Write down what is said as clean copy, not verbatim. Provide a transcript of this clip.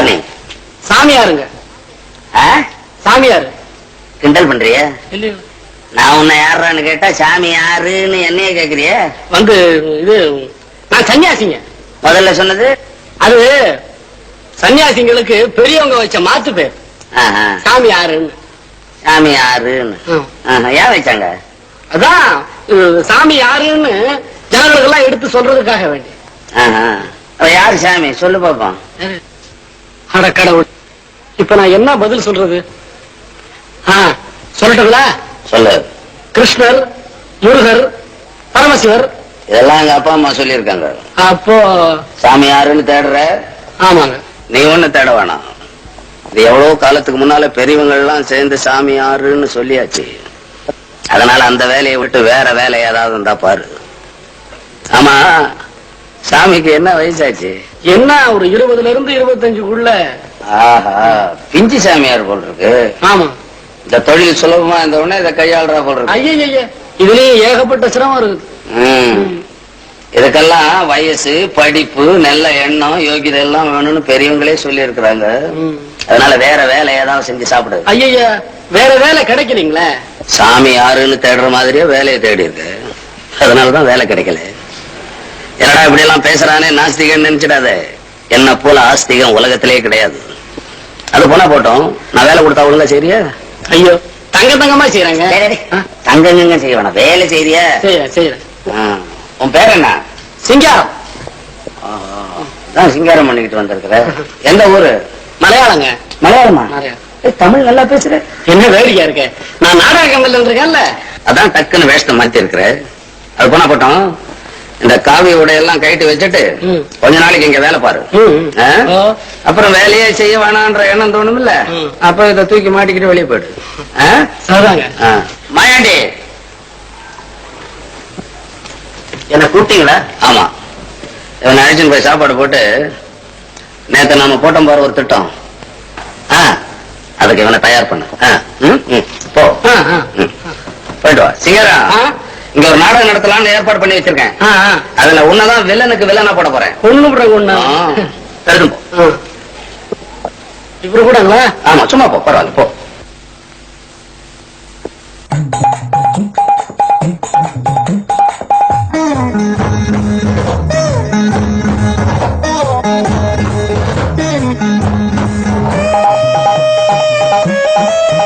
யார் நீ? சாமியாருங்க. சாமியாரு. கிண்டல் பண்றிய? இல்லையா? நான் உன்னை யாருன்னு கேட்டா சாமி யாருன்னு என்னைய கேக்குறிய? வந்து இது நான் சன்னியாசிங்க. முதல்ல சொன்னது அது சன்னியாசிங்களுக்கு பெரியவங்க வச்ச மாத்து பேர். சாமி யாருன்னு. சாமி யாருன்னு ஏன் வச்சாங்க? அதான் சாமி யாருன்னு ஜனங்களுக்கு எல்லாம் எடுத்து சொல்றதுக்காக வேண்டி. யாரு சாமி சொல்லு பாப்போம். அட கடவுள், இப்ப நான் என்ன பதில் சொல்றது? சொல்லட்டுங்களா? சொல்லு. கிருஷ்ணர், முருகர், பரமசிவர். இதெல்லாம் எங்க அப்பா அம்மா சொல்லி இருக்காங்க. அப்போ சாமி யாருன்னு தேடுற? ஆமாங்க. நீ ஒண்ணு தேட வேணாம். இது எவ்வளவு காலத்துக்கு முன்னால பெரியவங்க எல்லாம் சேர்ந்து சாமி யாருன்னு சொல்லியாச்சு. அதனால அந்த வேலையை விட்டு வேற வேலை ஏதாவது இருந்தா பாரு. ஆமா, சாமிக்கு என்ன வயசாச்சு? என்ன ஒரு 20ல இருந்து 25க்குள்ள. ஆஹா, பிஞ்சு சாமியார் போல் இருக்கு. ஆமா, இந்த தொழில் சுலபமா இந்த உடனே இதை கையாளுறா போல் இருக்கு. ஐயா, இதுலயும் ஏகப்பட்ட சிரமம் இருக்குது. இதுக்கெல்லாம் வயசு, படிப்பு, நல்ல எண்ணம், யோகிதை எல்லாம் வேணும்னு பெரியவங்களே சொல்லி இருக்கிறாங்க. அதனால வேற வேலை ஏதாவது செஞ்சு சாப்பிடு. ஐயா, வேற வேலை கிடைக்கிறீங்களே? சாமி யாருன்னு தேடுற மாதிரியே வேலையை தேடி இருக்கு. அதனாலதான் வேலை கிடைக்கல. என்னடா இப்படி எல்லாம் பேசுறானே நாஸ்திகன் நினைச்சிடாத. என்ன போல ஆஸ்திகம் உலகத்திலே கிடையாது. அது போனா போட்டோம், நான் வேலை கொடுத்தா ஒழுங்கா செய்றியா? ஐயோ, தங்கமா செய்யறாங்க. தங்கங்க செய்ய வேணாம், வேலை செய்றியா? செய்யறேன். உன் பேர் என்ன? சிங்காரம். சிங்காரம் பண்ணிக்கிட்டு வந்திருக்கிற. எந்த ஊரு? மலையாளங்க. மலையாளமா? தமிழ் நல்லா பேசுற. என்ன வேடிக்கையா இருக்க? நான் நாடக கம்பெனில இருக்கேன்ல, அதான் டக்குன்னு வேஷத்தை மாத்தி இருக்கிற. அது போனா போட்டோம், இந்த காவி உடையெல்லாம் கைட்டு வச்சுட்டு கொஞ்ச நாளைக்கு இங்க வேலை பாரு. அப்புறம் வேலையே செய்ய வேணான்ற எண்ணம் தோணும் இல்ல, அப்ப இதை தூக்கி மாட்டிக்கிட்டு வெளியே போயிடு. மாயாண்டி, என்ன கூப்பிட்டீங்களா? ஆமா, இவன் அழைச்சுன்னு போய் சாப்பாடு போட்டு, நேத்து நாம போட்டோம் பாரு ஒரு திட்டம், அதுக்கு இவனை தயார் பண்ண. போ, போயிட்டு வா. சிங்கரா, இங்க ஒரு நாடகம் நடத்தலாம்னு ஏற்பாடு பண்ணி வச்சிருக்கேன். அதுல உன்னதான் வில்லனுக்கு வில்லனா போட போறேன். இவரு கூடங்களா? ஆமா, சும்மா போ, பரவாயில்ல போ.